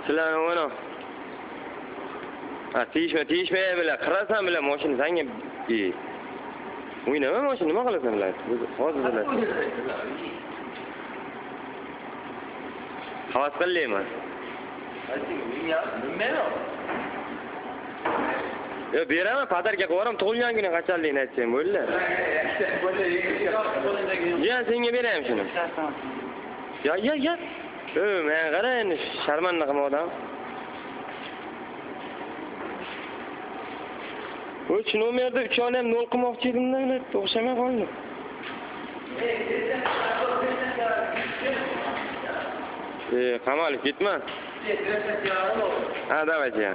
Sizlar ona. Tiyishme bile, qirasan bile mashina senga o'ynama mashina, nima qilasan bilan? Hozir bilasan. Havas qilayman. Yo, beraman, padarga qo'yaram, tug'ilgan kuni qachonligini aytsang bo'ldi. Ya, senga berayim shuni. Ya. Men qara endi sharmanda qilma odam. O'ch nomerda 3 olam 0 qilmoqchi edim-da, o'xshamay qoldi. Qamalib ketma. Ha, davaychi.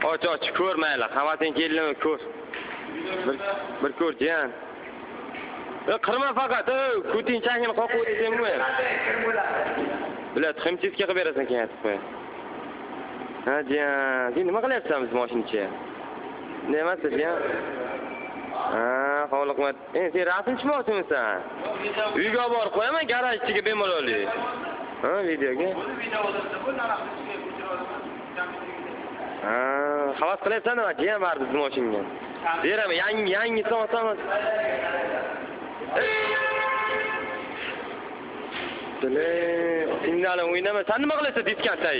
Och, ko'r mayli. Qamating keldimi, ko'r. Bir ko'rchi-yan. Qirma faqat, ko'ting changini qoqib o'taysanmi? Bilat, ximchiska qilib berasan keyin aytib qo'y. Ha, jiyan. Sen nima qilyapsan biz mashinachi? Nima jiyan? Ha, xoliqmat. Sen rasm chizmoqchimisan? Uyga borib qo'yaman, garaj ichiga bemalol. Ha, videoga. Ha, havas qilyapsan-da, jiyan bor biz mashinaga. Beraman, yangi so'rasan. Signal o'ynama. Sen nima qilasan diskantda?